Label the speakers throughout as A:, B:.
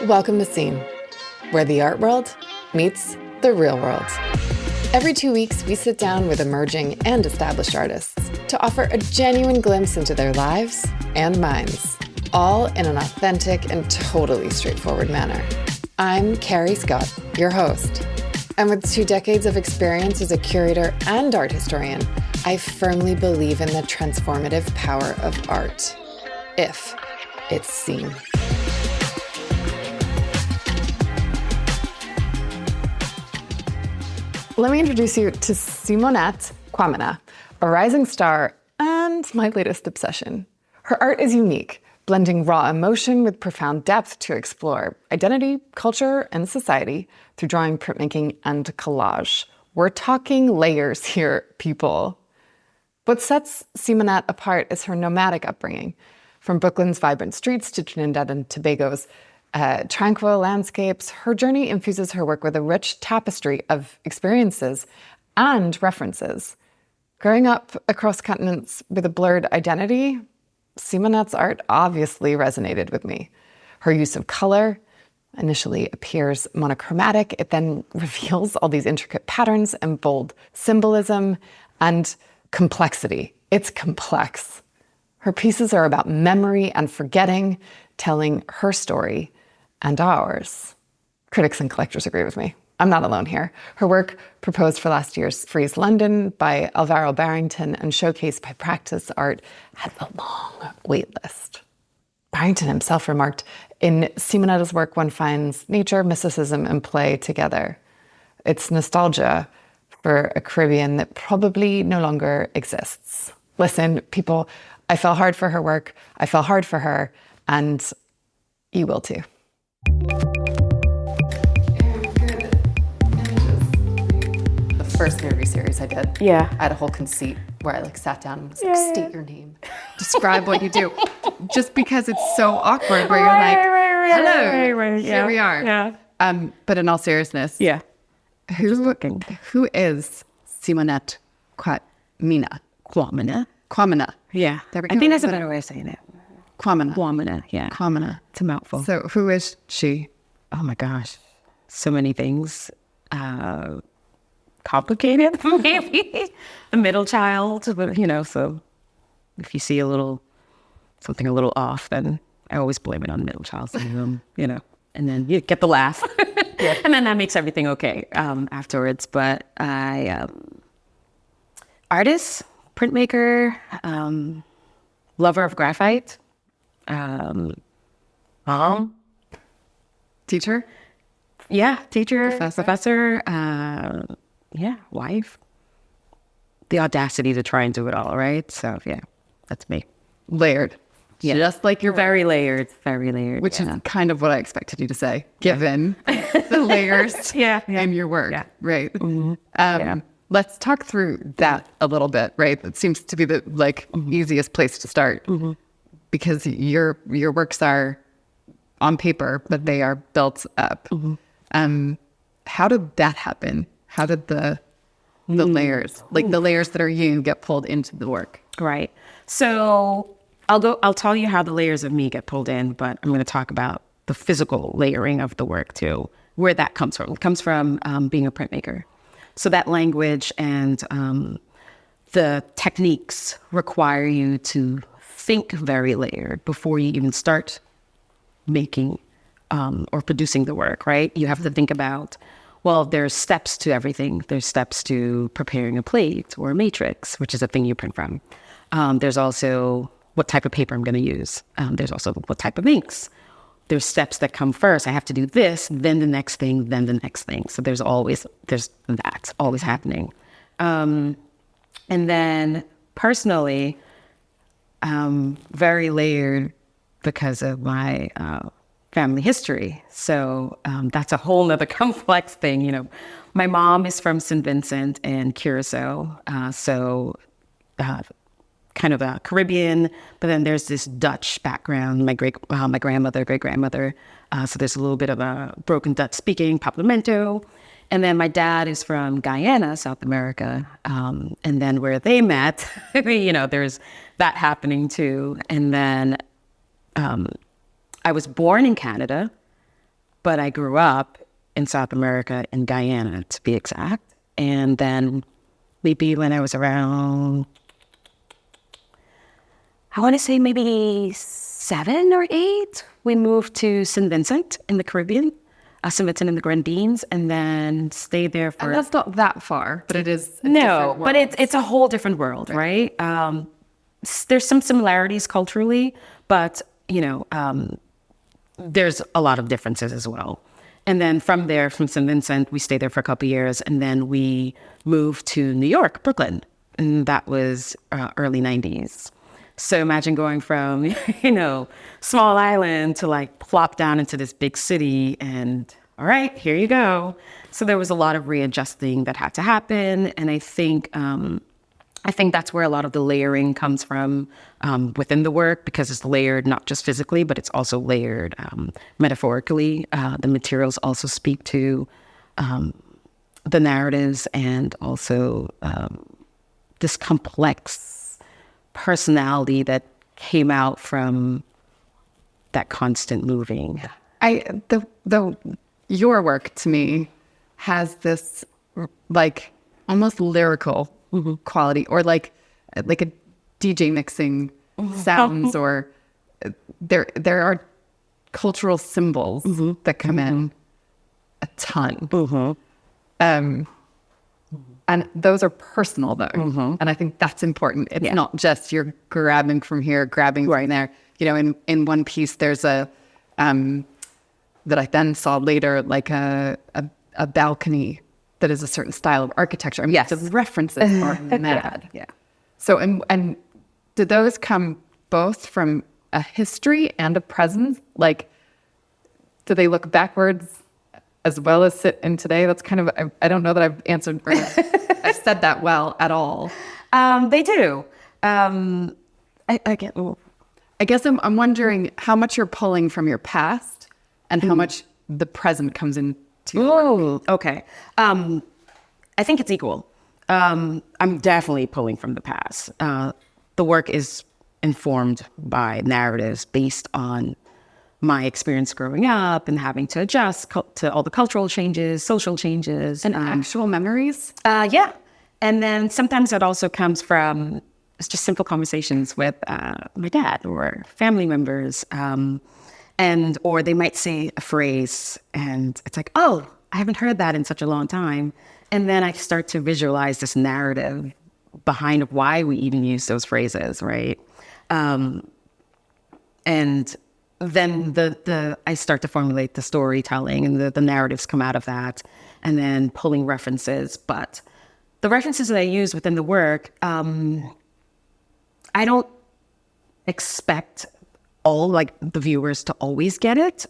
A: Welcome to Scene, where the art world meets the real world. Every 2 weeks, we sit down with emerging and established artists to offer a genuine glimpse into their lives and minds, all in an authentic and totally straightforward manner. I'm Carrie Scott, your host. And with 2 decades of experience as a curator and art historian, I firmly believe in the transformative power of art, if it's seen. Let me introduce you to Simonette Quamina, a rising star and my latest obsession. Her art is unique, blending raw emotion with profound depth to explore identity, culture, and society through drawing, printmaking, and collage. We're talking layers here, people. What sets Simonette apart is her nomadic upbringing, from Brooklyn's vibrant streets to Trinidad and Tobago's tranquil landscapes. Her journey infuses her work with a rich tapestry of experiences and references. Growing up across continents with a blurred identity, Simonette's art obviously resonated with me. Her use of color initially appears monochromatic. It then reveals all these intricate patterns and bold symbolism and complexity. It's complex. Her pieces are about memory and forgetting, telling her story and ours. Critics and collectors agree with me. I'm not alone here. Her work, proposed for last year's Frieze London by Alvaro Barrington and showcased by Practice Art, has a long wait list. Barrington himself remarked, in Simonette's work, one finds nature, mysticism, and play together. It's nostalgia for a Caribbean that probably no longer exists. Listen, people, I fell hard for her work. I fell hard for her, and you will too. The first interview series I did, I had a whole conceit where I sat down and was like, state your name, describe what you do, just because it's so awkward where you're hello, here we are. Yeah. But in all seriousness, who is Simonette Quamina? Quamina.
B: Yeah.
A: There we go.
B: I think that's a better way of saying it.
A: Quamina.
B: Yeah.
A: Quamina.
B: It's a mouthful.
A: So who is she?
B: Oh my gosh. So many things. Complicated, maybe. A middle child, but so if you see something a little off, then I always blame it on middle child syndrome, and then you get the laugh. And then that makes everything okay afterwards. But I, artist, printmaker, lover of graphite,
A: Teacher?
B: Yeah, teacher, professor, wife. The audacity to try and do it all, right? So yeah, that's me.
A: Layered.
B: Yeah.
A: Just like you're
B: very layered, which
A: is kind of what I expected you to say, given the layers in your work, right? Mm-hmm. Let's talk through that a little bit, right? That seems to be the easiest place to start, because your works are on paper, but they are built up. Mm-hmm. How did that happen? How did the layers, the layers that are you, get pulled into the work?
B: Right. So I'll tell you how the layers of me get pulled in, but I'm going to talk about the physical layering of the work too, where that comes from. It comes from being a printmaker. So that language and the techniques require you to think very layered before you even start making or producing the work, right? You have to think about, well, there's steps to everything. There's steps to preparing a plate or a matrix, which is a thing you print from. There's also what type of paper I'm going to use. There's also what type of inks. There's steps that come first. I have to do this, then the next thing, then the next thing. So there's that always happening. And then personally, very layered because of my family history. So that's a whole nother complex thing. My mom is from St. Vincent and Curacao. Kind of a Caribbean, but then there's this Dutch background. My grandmother, great grandmother. So there's a little bit of a broken Dutch speaking, Paplamento. And then my dad is from Guyana, South America. And then where they met, there's that happening too. And then I was born in Canada, but I grew up in South America, in Guyana, to be exact. And then maybe when I was around, I want to say maybe 7 or 8, we moved to St. Vincent in the Caribbean, St. Vincent and the Grenadines, and then stayed there for...
A: And that's not that far, but it is
B: No, but it's a whole different world, right? There's some similarities culturally, but, there's a lot of differences as well. And then from there, from St. Vincent, we stayed there for a couple of years, and then we moved to New York, Brooklyn, and that was early 90s. So imagine going from, small island to like plop down into this big city and all right, here you go. So there was a lot of readjusting that had to happen. And I think that's where a lot of the layering comes from within the work, because it's layered not just physically, but it's also layered metaphorically. The materials also speak to the narratives and also this complex personality that came out from that constant moving.
A: Your work to me has this like almost lyrical quality, or like a DJ mixing sounds, or there are cultural symbols that come in a ton. And those are personal, though. And I think that's important. It's not just you're grabbing from here, grabbing from there. In one piece, there's a, that I then saw later, like a balcony that is a certain style of architecture. I mean, the references are mad. So, and do those come both from a history and a present? Like, do they look backwards as well as sit in today? That's kind of, I don't know that I've answered, or I've said that well at all.
B: They do. I
A: guess I'm wondering how much you're pulling from your past and how much the present comes into your work.
B: Okay. I think it's equal. I'm definitely pulling from the past. The work is informed by narratives based on my experience growing up and having to adjust to all the cultural changes, social changes.
A: And actual memories?
B: Yeah. And then sometimes it also comes from just simple conversations with my dad or family members. Or they might say a phrase and it's like, oh, I haven't heard that in such a long time. And then I start to visualize this narrative behind why we even use those phrases, right? And then I start to formulate the storytelling, and the narratives come out of that, and then pulling references. But the references that I use within the work, I don't expect all the viewers to always get it.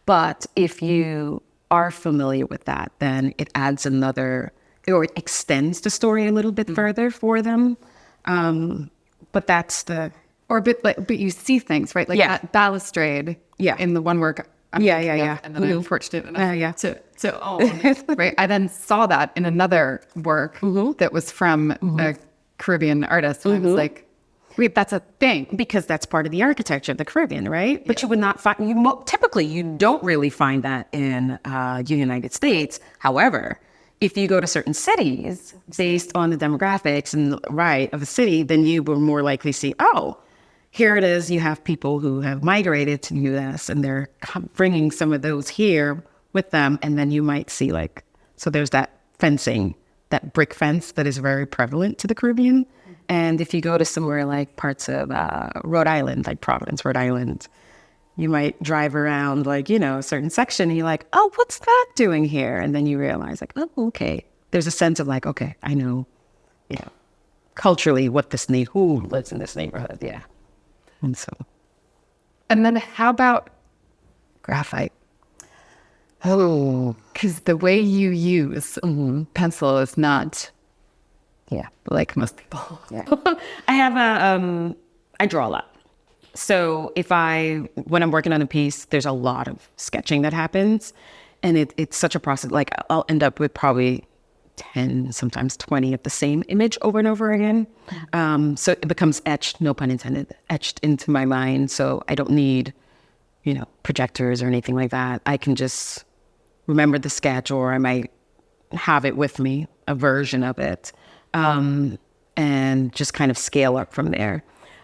B: But if you are familiar with that, then it adds another, or it extends the story a little bit further for them. But that's the...
A: But you see things, right? Like that balustrade in the one work. And then I'm fortunate enough to own, right? I then saw that in another work that was from a Caribbean artist. And I was like, wait, that's a thing.
B: Because that's part of the architecture of the Caribbean, right? But you would not find, typically you don't really find that in the United States. However, if you go to certain cities based on the demographics of a city, then you will more likely see, oh, here it is. You have people who have migrated to the U.S. and they're bringing some of those here with them. And then you might see so there's that fencing, that brick fence that is very prevalent to the Caribbean. And if you go to somewhere like parts of Rhode Island, like Providence, Rhode Island, you might drive around a certain section and you're like, oh, what's that doing here? And then you realize oh, okay. There's a sense of okay, I know, culturally what who lives in this neighborhood. Yeah.
A: And then how about graphite? Oh, because the way you use pencil is not like most people.
B: Yeah. I have I draw a lot. So when I'm working on a piece, there's a lot of sketching that happens, and it's such a process. I'll end up with probably 10, sometimes 20 of the same image over and over again. So it becomes etched, no pun intended, etched into my mind. So I don't need, projectors or anything like that. I can just remember the sketch, or I might have it with me, a version of it, and just kind of scale up from there.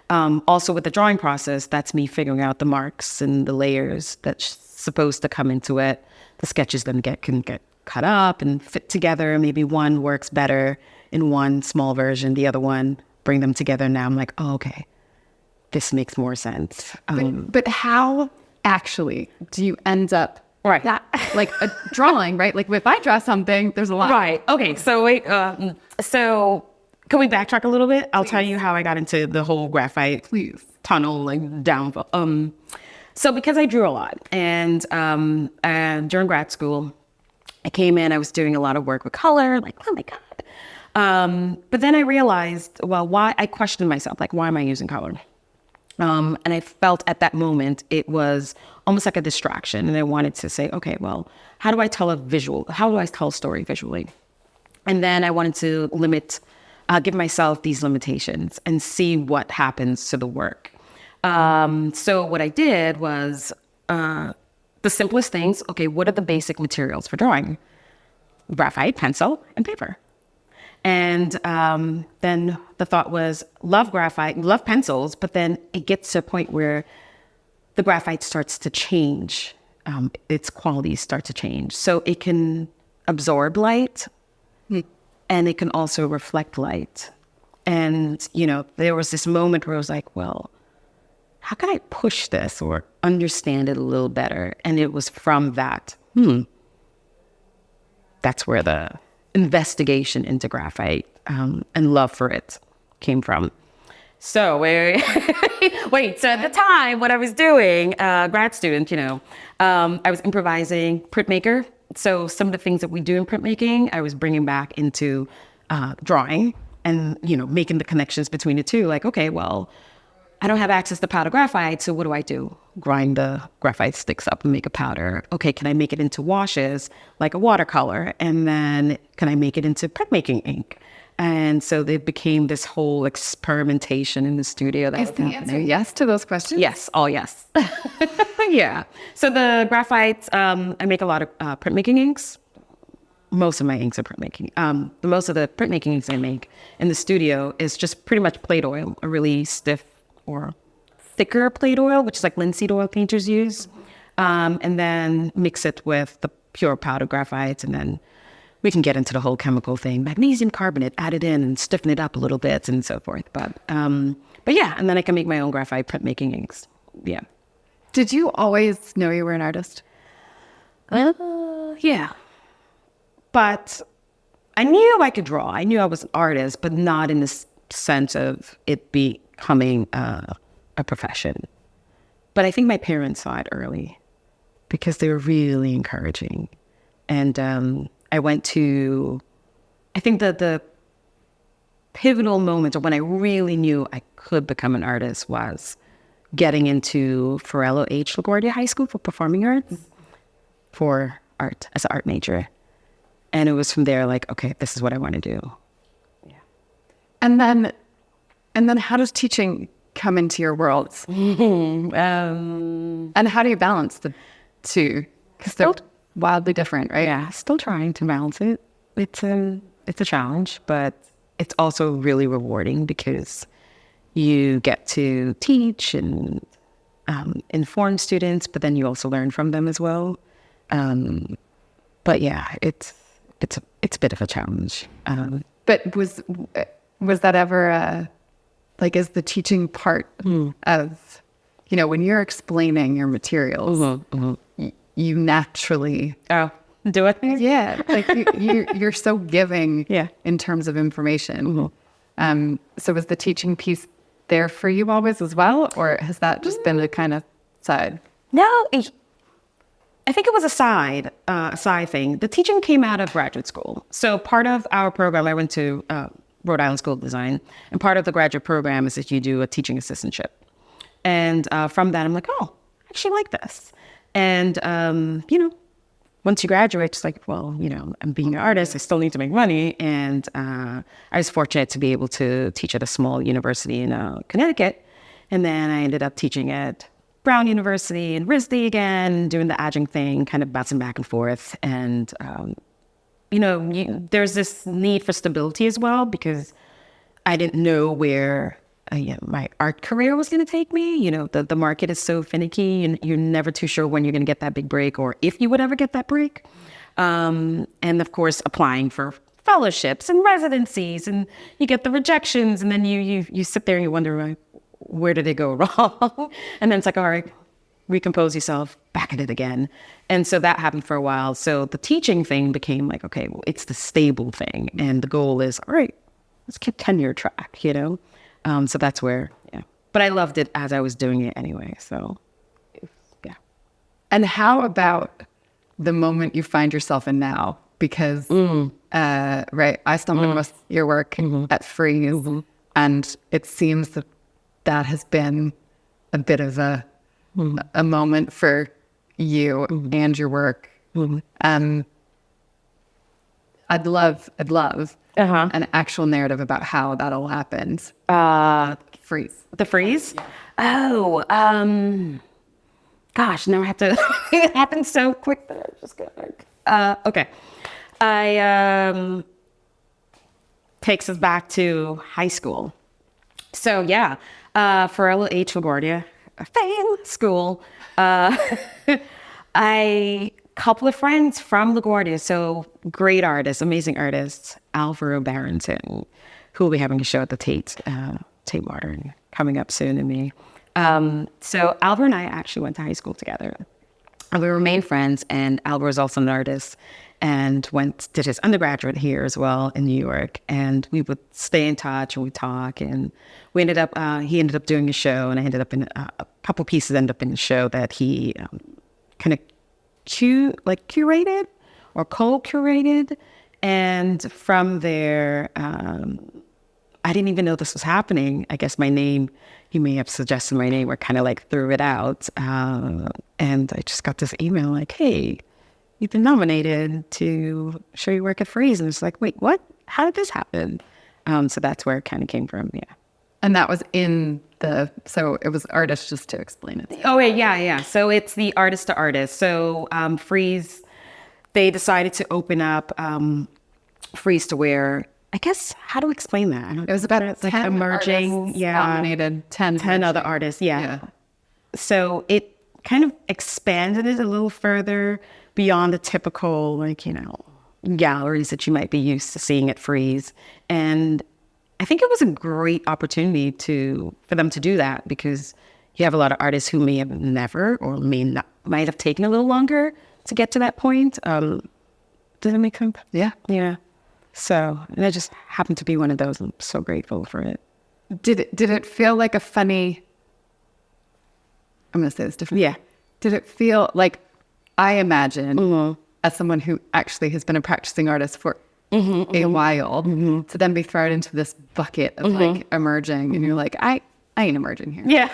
B: Also with the drawing process, that's me figuring out the marks and the layers that's supposed to come into it. The sketches then can get cut up and fit together. Maybe one works better in one small version, the other one, bring them together. Now I'm like, oh, okay, this makes more sense.
A: But how actually do you end up
B: right
A: that, like a drawing, right? Like if I draw something, there's a lot.
B: Right. Okay. So wait. So can we backtrack a little bit? I'll tell you how I got into the whole graphite tunnel, like down. So because I drew a lot, and during grad school, I came in. I was doing a lot of work with color. Like, oh my god. But then I realized, well, why? I questioned myself, like, why am I using color? And I felt at that moment it was almost like a distraction. And I wanted to say, okay, well, how do I tell a story visually? And then I wanted to give myself these limitations and see what happens to the work. So what I did was the simplest things. Okay, what are the basic materials for drawing? Graphite, pencil, and paper. And then the thought was, love graphite, love pencils, but then it gets to a point where the graphite starts to change. Its qualities start to change. So it can absorb light, and it can also reflect light. And, there was this moment where I was like, well, how can I push this or understand it a little better? And it was from that, that's where the investigation into graphite and love for it came from. So wait, so at the time, what I was doing, grad student, I was improvising printmaker. So some of the things that we do in printmaking, I was bringing back into drawing and, making the connections between the two. Like, okay, well, I don't have access to powder graphite, so what do? Grind the graphite sticks up and make a powder. Okay, can I make it into washes, like a watercolor? And then can I make it into printmaking ink? And so they became this whole experimentation in the studio.
A: Is the answer yes to those questions?
B: Yes, all yes. Yeah. So the graphites, I make a lot of printmaking inks. Most of my inks are printmaking. Most of the printmaking inks I make in the studio is just pretty much plate oil, a really stiff or thicker plate oil, which is like linseed oil painters use. And then mix it with the pure powder graphites, and then we can get into the whole chemical thing, magnesium carbonate, add it in and stiffen it up a little bit and so forth. But yeah, and then I can make my own graphite printmaking inks. Yeah.
A: Did you always know you were an artist?
B: Yeah. But I knew I could draw. I knew I was an artist, but not in the sense of it becoming a profession. But I think my parents saw it early because they were really encouraging. And I went to, I think that the pivotal moment of when I really knew I could become an artist was getting into Farello H. LaGuardia High School for Performing Arts for art, as an art major. And it was from there like, okay, this is what I want to do. Yeah.
A: And then how does teaching come into your world? And how do you balance the two? Because they're wildly different, right?
B: Yeah, still trying to balance it. It's a challenge, but it's also really rewarding because you get to teach and inform students, but then you also learn from them as well. But yeah, it's a bit of a challenge.
A: But was that ever is the teaching part of, when you're explaining your materials, you naturally
B: do it?
A: Yeah, like you're so giving in terms of information. So was the teaching piece there for you always as well, or has that just been a kind of side?
B: No, I think it was a side thing. The teaching came out of graduate school. So part of our program, I went to Rhode Island School of Design, and part of the graduate program is that you do a teaching assistantship. And from that, I'm like, oh, I actually like this. And, once you graduate, it's like, well, I'm being an artist, I still need to make money. And I was fortunate to be able to teach at a small university in Connecticut. And then I ended up teaching at Brown University and RISD again, doing the adjunct thing, kind of bouncing back and forth. And, there's this need for stability as well, because I didn't know where my art career was going to take me. The market is so finicky, and you're never too sure when you're going to get that big break, or if you would ever get that break. And of course, applying for fellowships and residencies, and you get the rejections, and then you sit there and you wonder, where did it go wrong? And then it's like, all right, recompose yourself, back at it again. And so that happened for a while. So the teaching thing became like, okay, well, it's the stable thing. And the goal is, all right, let's keep tenure track, So that's where, yeah. But I loved it as I was doing it anyway. So, yeah.
A: And how about the moment you find yourself in now? Because, I stumbled across your work at Freeze, and it seems that has been a bit of a moment for you and your work. I'd love an actual narrative about how that all happened. Freeze.
B: The Freeze? Yeah. Oh, gosh, now I have to, it happened so quick that I just got okay. Takes us back to high school. So yeah, Farella H. LaGuardia, fame school. Couple of friends from LaGuardia, so great artists, amazing artists. Alvaro Barrington, who will be having a show at the Tate Modern coming up soon to me. So Alvaro and I actually went to high school together. And we remained friends, and Alvaro is also an artist and did his undergraduate here as well in New York. And we would stay in touch and we talk, and he ended up doing a show, and I ended up in a couple pieces ended up in the show that he kind of curated or co-curated. And from there, I didn't even know this was happening. I guess my name, he may have suggested my name or kind of like threw it out. And I just got this email like, hey, you've been nominated to show your work at Freeze. And it's like, wait, what? How did this happen? So that's where it kind of came from, yeah.
A: And that was so it was artist, just to explain it.
B: Oh, yeah. So it's the artist to artist. So Freeze, they decided to open up Freeze to where, I guess, how to explain that?
A: It was about like emerging, nominated 10
B: other artists, yeah. So it kind of expanded it a little further beyond the typical, galleries that you might be used to seeing at Freeze. And I think it was a great opportunity for them to do that, because you have a lot of artists who may have never or might have taken a little longer to get to that point. Does that make sense?
A: Yeah.
B: Yeah. So, and I just happened to be one of those. I'm so grateful for it.
A: Did it feel like a funny, I'm going to say this differently.
B: Yeah.
A: Did it feel like, I imagine, as someone who actually has been a practicing artist for a while, to then be thrown into this bucket of like emerging, and you're like, I ain't emerging here.
B: Yeah.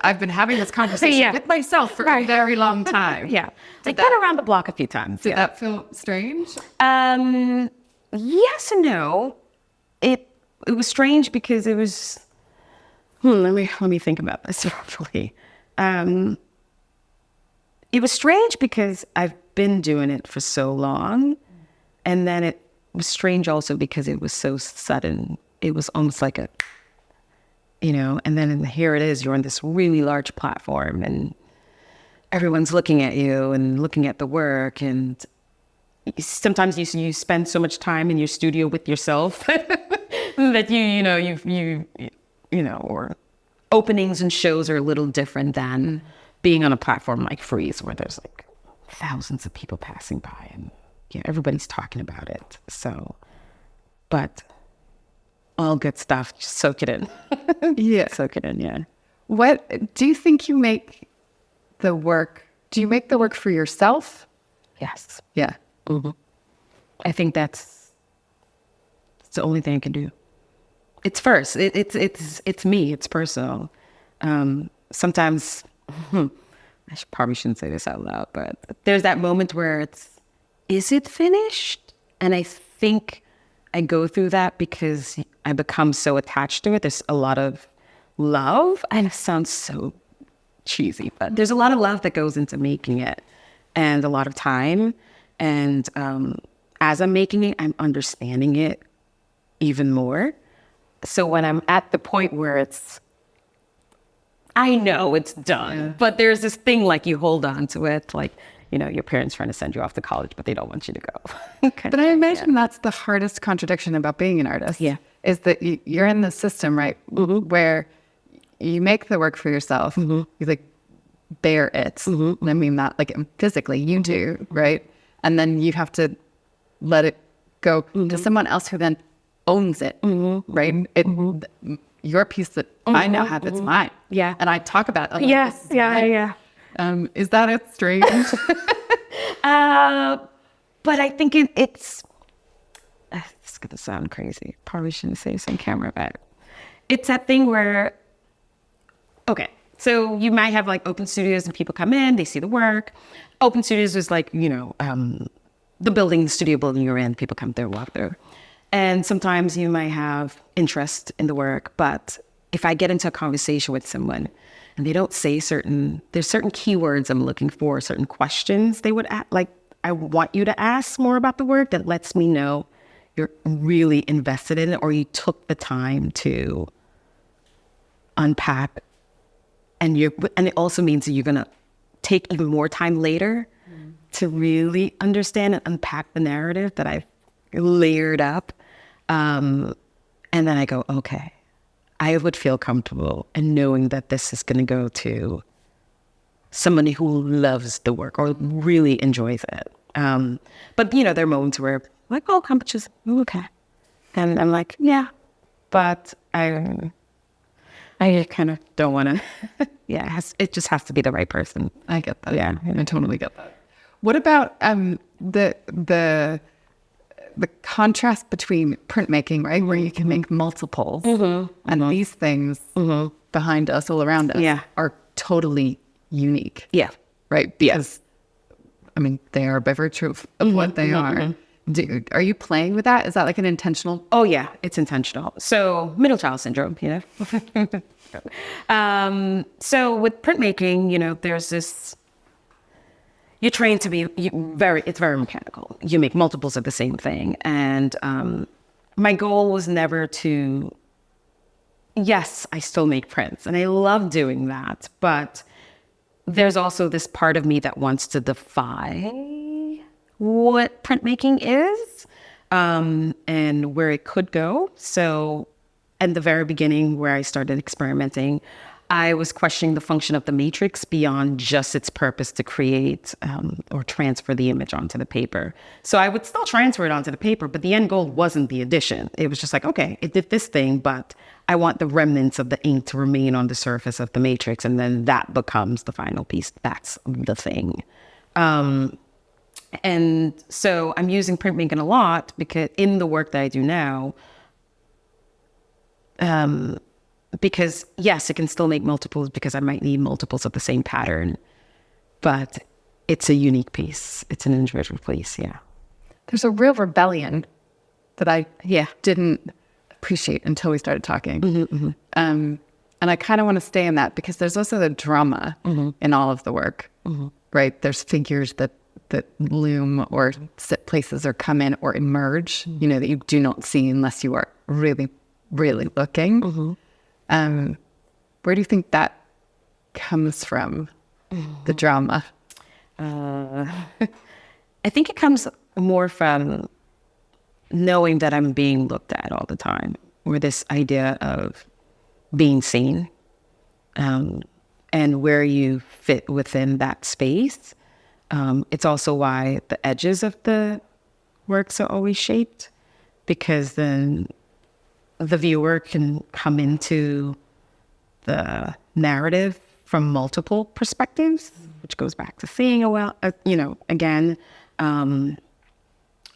A: I've been having this conversation with myself for a very long time.
B: Yeah. I've been around the block a few times.
A: Did that feel strange?
B: Yes and no. It was strange because it was, let me think about this properly. It was strange because I've been doing it for so long, and then it was strange also because it was so sudden. It was almost like and then here it is, you're on this really large platform, and everyone's looking at you and looking at the work, and sometimes you spend so much time in your studio with yourself that or openings and shows are a little different than being on a platform like Freeze, where there's like thousands of people passing by and everybody's talking about it. So, but all good stuff, just soak it in.
A: Yeah.
B: Soak it in, yeah.
A: What do you think you make the work? Do you make the work for yourself?
B: Yes.
A: Yeah.
B: Mm-hmm. I think that's the only thing I can do. It's first. It's me. It's personal. Sometimes I probably shouldn't say this out loud, but there's that moment where is it finished? And I think I go through that because I become so attached to it. There's a lot of love, and it sounds so cheesy, but there's a lot of love that goes into making it and a lot of time. And as I'm making it, I'm understanding it even more. So when I'm at the point where I know it's done, but there's this thing like you hold on to it, like, you know, your parents trying to send you off to college, but they don't want you to go.
A: But I imagine that's the hardest contradiction about being an artist.
B: Yeah.
A: Is that you're in the system, right? Where you make the work for yourself. You like bear it. I mean, that like physically you do, right? And then you have to let it go to someone else who then owns it, right? Your piece that I now have, it's mine.
B: Yeah.
A: And I talk about it. Like,
B: Yes. Yeah.
A: Is that it strange?
B: But I think it's going to sound crazy. Probably shouldn't say this on camera, but it's that thing where, okay, so you might have like open studios and people come in, they see the work. Open studios is like, you know, the studio building you're in, people come there, walk through. And sometimes you might have interest in the work, but if I get into a conversation with someone and they don't say there's certain keywords I'm looking for, certain questions they would ask, like, I want you to ask more about the work that lets me know you're really invested in it or you took the time to unpack. And it also means that you're going to take even more time later to really understand and unpack the narrative that I've layered up. And then I go, okay, I would feel comfortable in knowing that this is going to go to somebody who loves the work or really enjoys it. But, you know, there are moments where like, oh, how much is okay. And I'm like, yeah, but I kind of don't want to. It just has to be the right person.
A: I get that.
B: Yeah,
A: I totally get that. What about the contrast between printmaking, right, where you can make multiples, and these things behind us, all around us, are totally unique.
B: Yeah.
A: Right? Because, I mean, they are by virtue of what they are. Are you playing with that? Is that like an intentional?
B: Oh, yeah, it's intentional. So middle child syndrome, you know. So with printmaking, you know, there's this, you're trained to be it's very mechanical. You make multiples of the same thing. And my goal was never to, yes, I still make prints and I love doing that. But there's also this part of me that wants to defy what printmaking is and where it could go. So at the very beginning where I started experimenting, I was questioning the function of the matrix beyond just its purpose to create or transfer the image onto the paper. So I would still transfer it onto the paper, but the end goal wasn't the addition. It was just like, okay, it did this thing, but I want the remnants of the ink to remain on the surface of the matrix, and then that becomes the final piece. That's the thing. And so I'm using printmaking a lot because in the work that I do now, because yes, it can still make multiples because I might need multiples of the same pattern, but it's a unique piece. It's an individual piece. Yeah.
A: There's a real rebellion that I didn't appreciate until we started talking. And I kind of want to stay in that because there's also the drama in all of the work, right? There's figures that loom or sit places or come in or emerge, you know, that you do not see unless you are really, really looking. Where do you think that comes from, the drama?
B: I think it comes more from knowing that I'm being looked at all the time, or this idea of being seen, and where you fit within that space. It's also why the edges of the works are always shaped, because then the viewer can come into the narrative from multiple perspectives, which goes back to seeing again.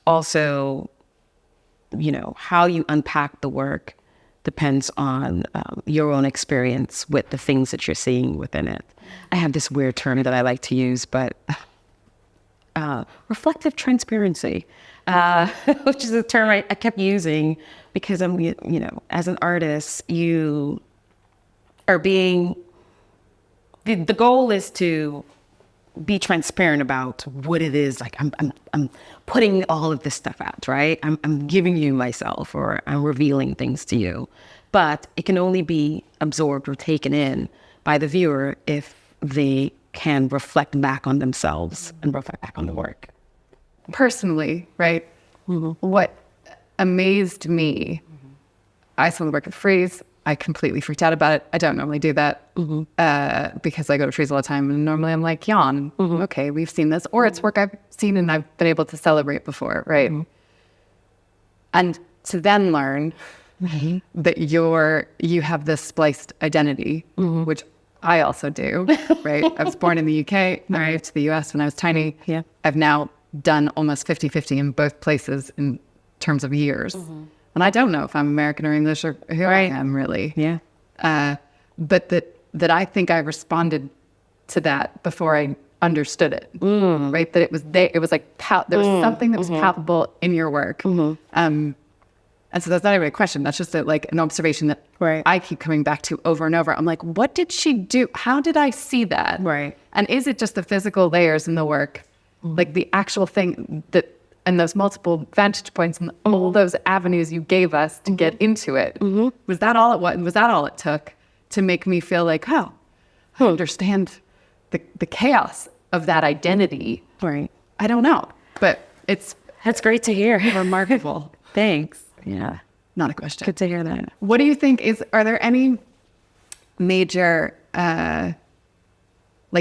B: Also, you know, how you unpack the work depends on your own experience with the things that you're seeing within it. I have this weird term that I like to use, but reflective transparency, which is a term I kept using because I'm, you know, as an artist, you are being the goal is to be transparent about what it is. Like I'm putting all of this stuff out, right? I'm giving you myself, or I'm revealing things to you, but it can only be absorbed or taken in by the viewer if they can reflect back on themselves and reflect back on the work.
A: Personally, right? What amazed me, I saw the work at Frieze. I completely freaked out about it. I don't normally do that because I go to Frieze all the time. And normally I'm like, yawn, okay, we've seen this. Or it's work I've seen and I've been able to celebrate before, right? And to then learn that you have this spliced identity, which I also do, right? I was born in the UK. I moved to the US when I was tiny.
B: Yeah.
A: I've now done almost 50-50 in both places in terms of years. And I don't know if I'm American or English or who I am really.
B: Yeah.
A: But that I think I responded to that before I understood it, right? That it was there. It was like, there was something that was palpable in your work. And so that's not even a question. That's just an observation that I keep coming back to over and over. I'm like, what did she do? How did I see that?
B: Right.
A: And is it just the physical layers in the work? Like the actual thing that, and those multiple vantage points and all those avenues you gave us to get into it. Was that all it was? Was that all it took to make me feel like, I understand the chaos of that identity?
B: Right.
A: I don't know, but
B: That's great to hear.
A: remarkable.
B: Thanks. Yeah.
A: Not a question.
B: Good to hear that.
A: What do you think are there any major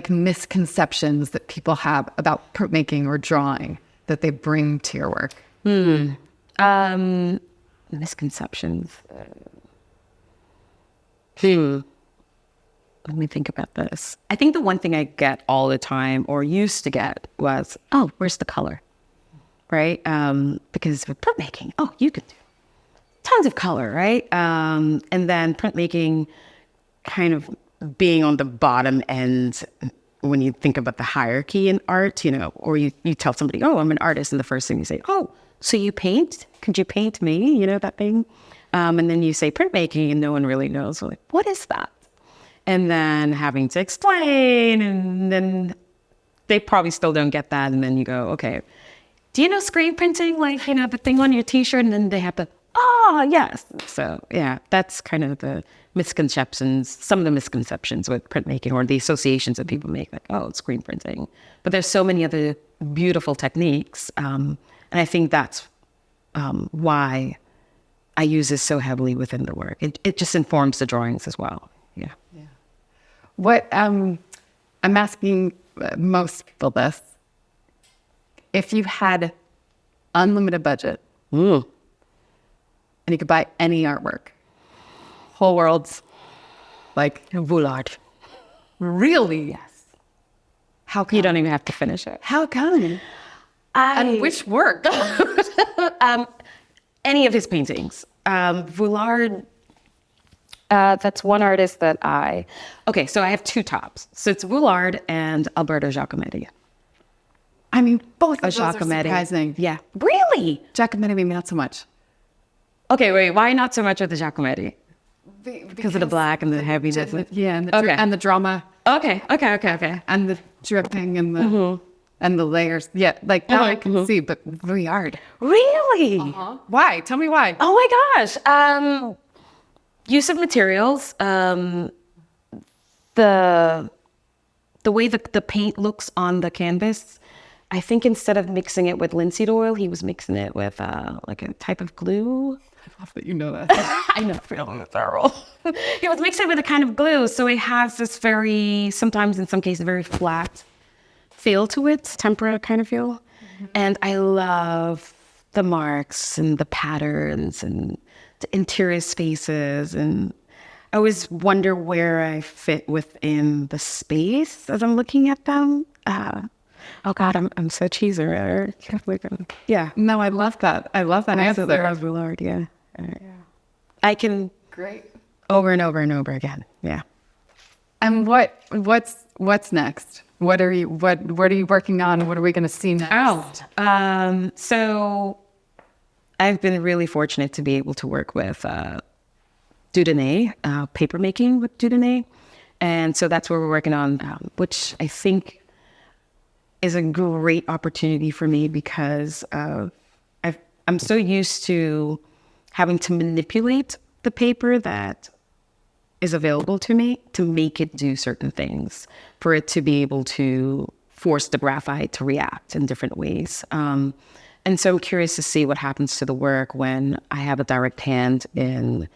A: misconceptions that people have about printmaking or drawing that they bring to your work?
B: Misconceptions. Let me think about this. I think the one thing I get all the time, or used to get, was, where's the color? Right? Because with printmaking, you could do tons of color, right? And then printmaking kind of being on the bottom end when you think about the hierarchy in art, or you tell somebody, I'm an artist, and the first thing you say, so you paint? Could you paint me? That thing. And then you say printmaking and no one really knows. Like, what is that? And then having to explain, and then they probably still don't get that. And then you go, okay, do you know screen printing? Like, the thing on your t-shirt, and then they have to, yes. So yeah, that's kind of the misconceptions, some of the misconceptions with printmaking, or the associations that people make, like, it's screen printing. But there's so many other beautiful techniques. And I think that's why I use this so heavily within the work. It just informs the drawings as well. Yeah.
A: What I'm asking most people this: if you had unlimited budget and you could buy any artwork, whole world's like
B: Voulard.
A: Really?
B: Yes.
A: How come?
B: You don't even have to finish it.
A: How come? And which work?
B: Any of his paintings. Voulard, that's one artist that so I have two tops. So it's Voulard and Alberto Giacometti.
A: I mean, both of those are
B: Giacometti.
A: surprising.
B: Yeah. Really?
A: Giacometti, maybe not so much.
B: Okay, wait, why not so much with the Giacometti? Because of the black and the heaviness.
A: And the drama.
B: Okay.
A: And the dripping and the and the layers. Yeah, like that I can see, but really hard.
B: Really?
A: Why? Tell me why.
B: Oh my gosh. Use of materials. The way the paint looks on the canvas. I think instead of mixing it with linseed oil, he was mixing it with like a type of glue.
A: I love that you know that.
B: I know, feeling thorough. He was mixing it with a kind of glue, so it has this sometimes in some cases, very flat feel to it, tempera kind of feel. And I love the marks and the patterns and the interior spaces, and I always wonder where I fit within the space as I'm looking at them. Oh God, I'm so cheesy. Yeah.
A: No, I love that. I love that answer.
B: I love Voulard, yeah. I can
A: Great.
B: over and over and over again. Yeah.
A: And what's next? What are you working on? What are we going to see next?
B: So I've been really fortunate to be able to work with Dieudonné, paper making with Dieudonné. And so that's where we're working on, which I think is a great opportunity for me because I'm so used to having to manipulate the paper that is available to me to make it do certain things, for it to be able to force the graphite to react in different ways. And so I'm curious to see what happens to the work when I have a direct hand in,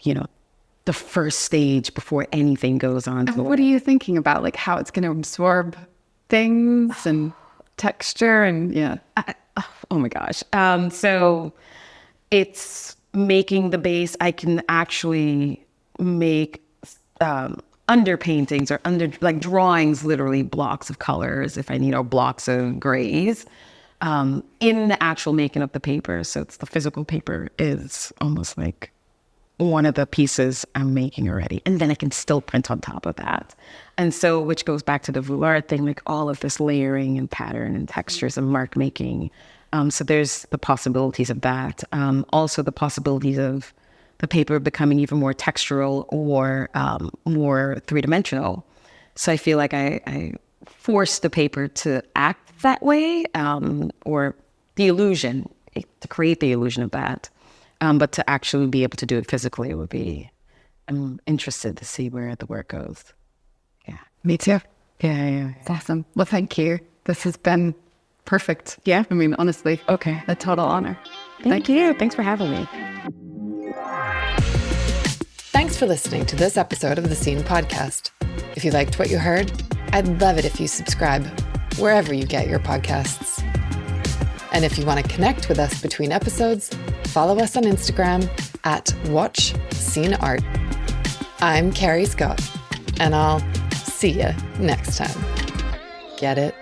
B: the first stage before anything goes on.
A: What are you thinking about? Like how it's going to absorb things and texture and
B: oh my gosh. So it's making the base. I can actually make underpaintings or drawings, literally blocks of colors if I need, or blocks of grays in the actual making of the paper. So it's the physical paper is almost like one of the pieces I'm making already. And then I can still print on top of that. And so, which goes back to the Voulard thing, like all of this layering and pattern and textures and mark making. So there's the possibilities of that. Also the possibilities of the paper becoming even more textural or more three-dimensional. So I feel like I force the paper to act that way, or the illusion, to create the illusion of that. But to actually be able to do it physically would be, I'm interested to see where the work goes. Yeah.
A: Me too.
B: Yeah.
A: It's awesome. Well, thank you. This has been perfect.
B: Yeah.
A: I mean, honestly.
B: Okay.
A: A total honor.
B: Thank you. Thanks for having me.
A: Thanks for listening to this episode of the Scene Podcast. If you liked what you heard, I'd love it if you subscribe wherever you get your podcasts. And if you want to connect with us between episodes, follow us on Instagram @WatchSceneArt. I'm Carrie Scott, and I'll see you next time. Get it?